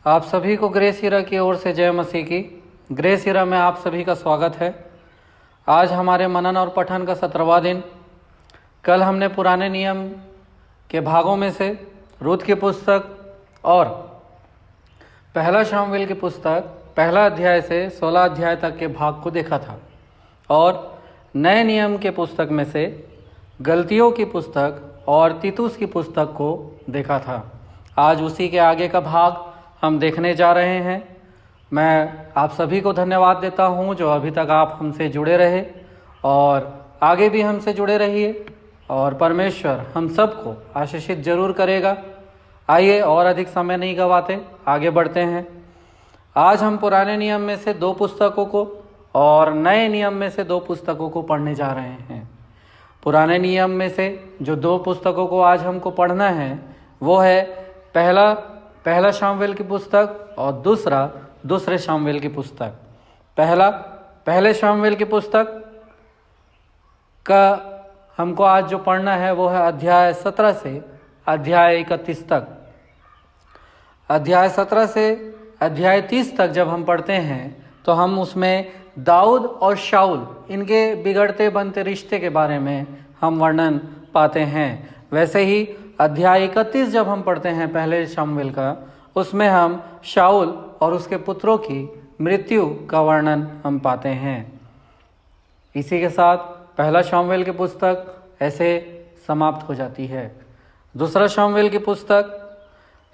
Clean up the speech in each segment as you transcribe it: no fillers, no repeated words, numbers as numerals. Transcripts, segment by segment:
आप सभी को ग्रेस हीरा की ओर से जय मसीह की। ग्रेस हीरा में आप सभी का स्वागत है। आज हमारे मनन और पठन का 17वां दिन। कल हमने पुराने नियम के भागों में से रूत की पुस्तक और पहला शामुएल की पुस्तक पहला अध्याय से 16 अध्याय तक के भाग को देखा था और नए नियम के पुस्तक में से गलतियों की पुस्तक और तीतुस की पुस्तक को देखा था। आज उसी के आगे का भाग हम देखने जा रहे हैं। मैं आप सभी को धन्यवाद देता हूं जो अभी तक आप हमसे जुड़े रहे और आगे भी हमसे जुड़े रहिए और परमेश्वर हम सबको आशीषित जरूर करेगा। आइए और अधिक समय नहीं गवाते, आगे बढ़ते हैं। आज हम पुराने नियम में से 2 पुस्तकों को और नए नियम में से 2 पुस्तकों को पढ़ने जा रहे हैं। पुराने नियम में से जो 2 पुस्तकों को आज हमको पढ़ना है वो है पहला शामुएल की पुस्तक और दूसरे शामुएल की पुस्तक। पहले शामुएल की पुस्तक का हमको आज जो पढ़ना है वो है अध्याय 17 से अध्याय 31 तक। अध्याय 17 से अध्याय 30 तक जब हम पढ़ते हैं तो हम उसमें दाऊद और शाऊल इनके बिगड़ते बनते रिश्ते के बारे में हम वर्णन पाते हैं। वैसे ही अध्याय 31 जब हम पढ़ते हैं पहले शामुएल का, उसमें हम शाऊल और उसके पुत्रों की मृत्यु का वर्णन हम पाते हैं। इसी के साथ पहला शामुएल की पुस्तक ऐसे समाप्त हो जाती है। दूसरा शामुएल की पुस्तक,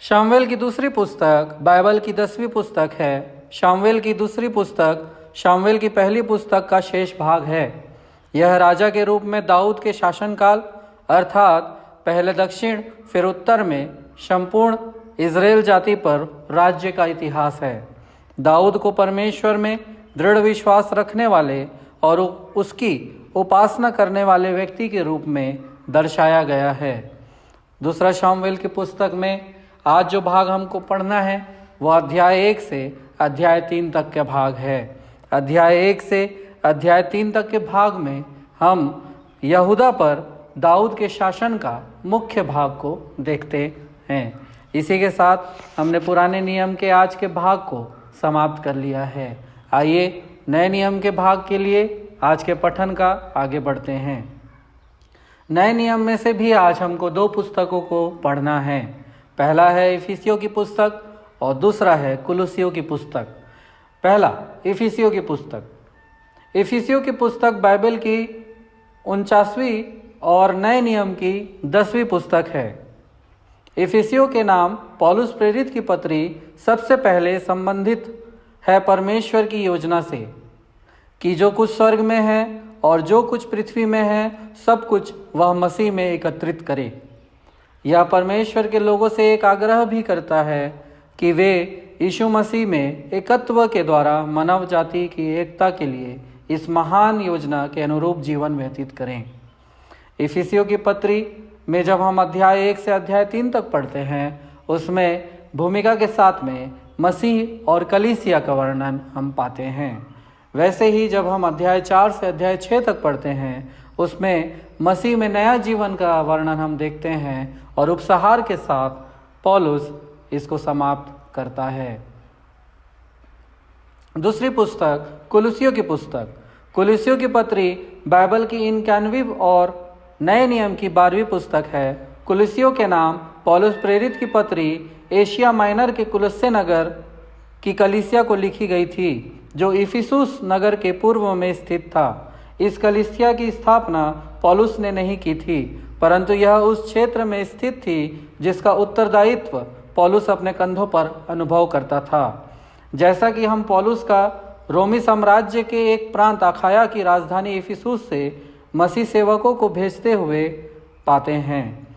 शामुएल की दूसरी पुस्तक बाइबल की 10वीं पुस्तक है। शामुएल की दूसरी पुस्तक शामुएल की पहली पुस्तक का शेष भाग है। यह राजा के रूप में दाऊद के शासनकाल अर्थात पहले दक्षिण फिर उत्तर में संपूर्ण इज़राइल जाति पर राज्य का इतिहास है। दाऊद को परमेश्वर में दृढ़ विश्वास रखने वाले और उसकी उपासना करने वाले व्यक्ति के रूप में दर्शाया गया है। दूसरा शामुएल की पुस्तक में आज जो भाग हमको पढ़ना है वह अध्याय 1 से अध्याय 3 तक का भाग है। अध्याय 1 से अध्याय 3 तक के भाग में हम यहूदा पर दाऊद के शासन का मुख्य भाग को देखते हैं। इसी के साथ हमने पुराने नियम के आज के भाग को समाप्त कर लिया है। आइए नए नियम के भाग के लिए आज के पठन का आगे बढ़ते हैं। नए नियम में से भी आज हमको 2 पुस्तकों को पढ़ना है। पहला है इफिसियों की पुस्तक और दूसरा है कुलुसियों की पुस्तक। पहला इफिसियों की पुस्तक। इफिसियों की पुस्तक बाइबल की 49वीं और नए नियम की 10वीं पुस्तक है। इफिसियों के नाम पौलुस प्रेरित की पत्री सबसे पहले संबंधित है परमेश्वर की योजना से कि जो कुछ स्वर्ग में है और जो कुछ पृथ्वी में है सब कुछ वह मसीह में एकत्रित करे। यह परमेश्वर के लोगों से एक आग्रह भी करता है कि वे यीशु मसीह में एकत्व के द्वारा मानव जाति की एकता के लिए इस महान योजना के अनुरूप जीवन व्यतीत करें। इफिसियों की पत्री में जब हम अध्याय 1 से अध्याय 3 तक पढ़ते हैं उसमें भूमिका के साथ में मसीह और कलीसिया का वर्णन हम पाते हैं। वैसे ही जब हम अध्याय 4 से अध्याय 6 तक पढ़ते हैं उसमें मसीह में नया जीवन का वर्णन हम देखते हैं और उपसहार के साथ पौलुस इसको समाप्त करता है। दूसरी पुस्तक कुलुसियों की पुस्तक। कुलुसियों की पत्री बाइबल की 91वीं और नए नियम की 12वीं पुस्तक है। कुलुसियों के नाम पौलुस प्रेरित की पत्री एशिया माइनर के कुलुस्से नगर की कलीसिया को लिखी गई थी जो इफिसुस नगर के पूर्व में स्थित था। इस कलीसिया की स्थापना पौलुस ने नहीं की थी परंतु यह उस क्षेत्र में स्थित थी जिसका उत्तरदायित्व पौलुस अपने कंधों पर अनुभव करता था। जैसा कि हम पौलुस का रोमी साम्राज्य के एक प्रांत अखाया की राजधानी इफिसुस से मसीह सेवकों को भेजते हुए पाते हैं।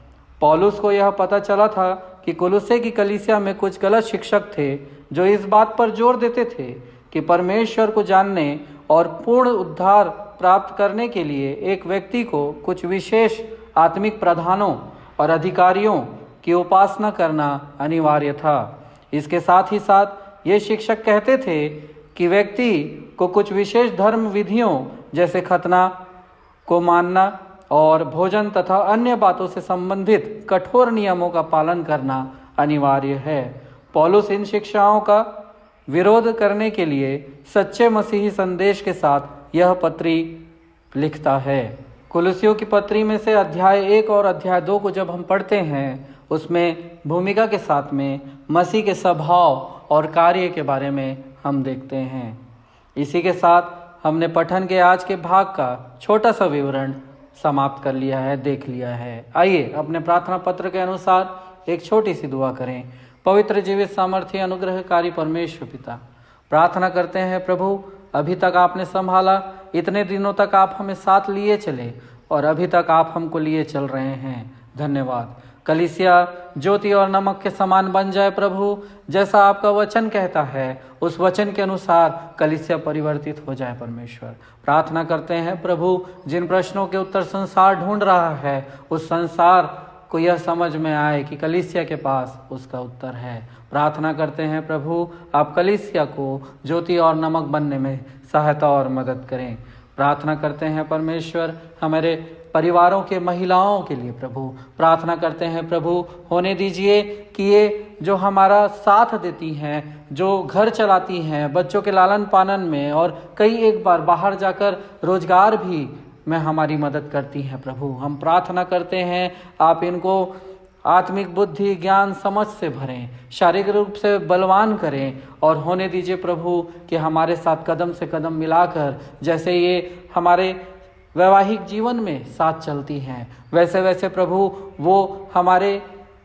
पौलुस को यह पता चला था कि कुलुस्से की कलीसिया में कुछ गलत शिक्षक थे जो इस बात पर जोर देते थे कि परमेश्वर को जानने और पूर्ण उद्धार प्राप्त करने के लिए एक व्यक्ति को कुछ विशेष आत्मिक प्रधानों और अधिकारियों की उपासना करना अनिवार्य था। इसके साथ ही साथ ये शिक्षक कहते थे कि व्यक्ति को कुछ विशेष धर्म विधियों जैसे खतना को मानना और भोजन तथा अन्य बातों से संबंधित कठोर नियमों का पालन करना अनिवार्य है। पौलुस इन शिक्षाओं का विरोध करने के लिए सच्चे मसीही संदेश के साथ यह पत्री लिखता है। कुलुसियों की पत्री में से अध्याय 1 और अध्याय 2 को जब हम पढ़ते हैं, उसमें भूमिका के साथ में मसीह के स्वभाव और कार्य के बारे में हम देखते हैं। इसी के साथ हमने पठन के आज के भाग का छोटा सा विवरण समाप्त कर लिया है, देख लिया है। आइए अपने प्रार्थना पत्र के अनुसार एक छोटी सी दुआ करें। पवित्र, जीवित, सामर्थ्य, अनुग्रहकारी परमेश्वर पिता, प्रार्थना करते हैं प्रभु, अभी तक आपने संभाला, इतने दिनों तक आप हमें साथ लिए चले और अभी तक आप हमको लिए चल रहे हैं। धन्यवाद। कलीसिया ज्योति और नमक के समान बन जाए प्रभु, जैसा आपका वचन कहता है उस वचन के अनुसार कलीसिया परिवर्तित हो जाए परमेश्वर। प्रार्थना करते हैं प्रभु, जिन प्रश्नों के उत्तर संसार ढूंढ रहा है, उस संसार को यह समझ में आए कि कलीसिया के पास उसका उत्तर है। प्रार्थना करते हैं प्रभु, आप कलीसिया को ज्योति और नमक बनने में सहायता और मदद करें। प्रार्थना करते हैं परमेश्वर, हमारे परिवारों के महिलाओं के लिए प्रभु प्रार्थना करते हैं प्रभु, होने दीजिए कि ये जो हमारा साथ देती हैं, जो घर चलाती हैं, बच्चों के लालन पालन में और कई एक बार बाहर जाकर रोजगार भी में हमारी मदद करती हैं प्रभु, हम प्रार्थना करते हैं आप इनको आत्मिक बुद्धि, ज्ञान, समझ से भरें, शारीरिक रूप से बलवान करें और होने दीजिए प्रभु कि हमारे साथ कदम से कदम मिलाकर जैसे ये हमारे वैवाहिक जीवन में साथ चलती हैं, वैसे वैसे प्रभु वो हमारे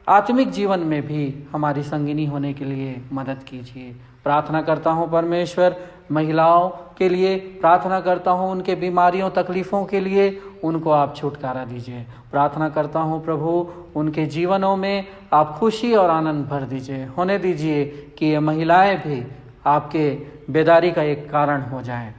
आत्मिक जीवन में भी हमारी संगिनी होने के लिए मदद कीजिए। प्रार्थना करता हूँ परमेश्वर, महिलाओं के लिए प्रार्थना करता हूँ, उनके बीमारियों तकलीफ़ों के लिए उनको आप छुटकारा दीजिए। प्रार्थना करता हूँ प्रभु, उनके जीवनों में आप खुशी और आनंद भर दीजिए। होने दीजिए कि ये महिलाएं भी आपके बेदारी का एक कारण हो जाएं।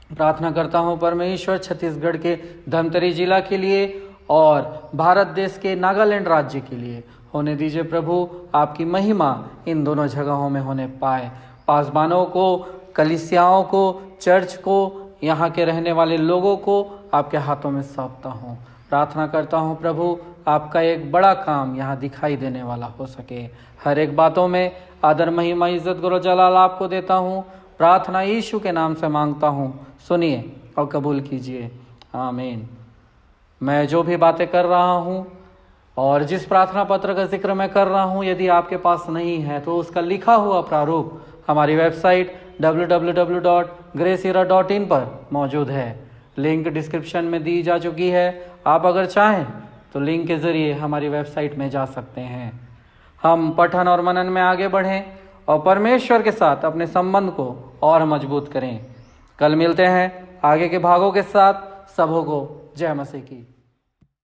प्रार्थना करता हूँ परमेश्वर, छत्तीसगढ़ के धमतरी जिला के लिए और भारत देश के नागालैंड राज्य के लिए होने दीजिए प्रभु, आपकी महिमा इन दोनों जगहों में होने पाए। पासबानों को, कलीसियाओं को, चर्च को, यहाँ के रहने वाले लोगों को आपके हाथों में सौंपता हूँ। प्रार्थना करता हूँ प्रभु, आपका एक बड़ा काम यहाँ दिखाई देने वाला हो सके। हर एक बातों में आदर, महिमा, इज्जत, गौरव, जलाल आपको देता हूँ। प्रार्थना यीशु के नाम से मांगता हूँ, सुनिए और कबूल कीजिए, आमीन। मैं जो भी बातें कर रहा हूँ और जिस प्रार्थना पत्र का जिक्र मैं कर रहा हूँ, यदि आपके पास नहीं है तो उसका लिखा हुआ प्रारूप हमारी वेबसाइट www.graceera.in पर मौजूद है। लिंक डिस्क्रिप्शन में दी जा चुकी है। आप अगर चाहें तो लिंक के ज़रिए हमारी वेबसाइट में जा सकते हैं। हम पठन और मनन में आगे बढ़ें और परमेश्वर के साथ अपने संबंध को और मजबूत करें। कल मिलते हैं आगे के भागों के साथ। सबों को जय मसीह की।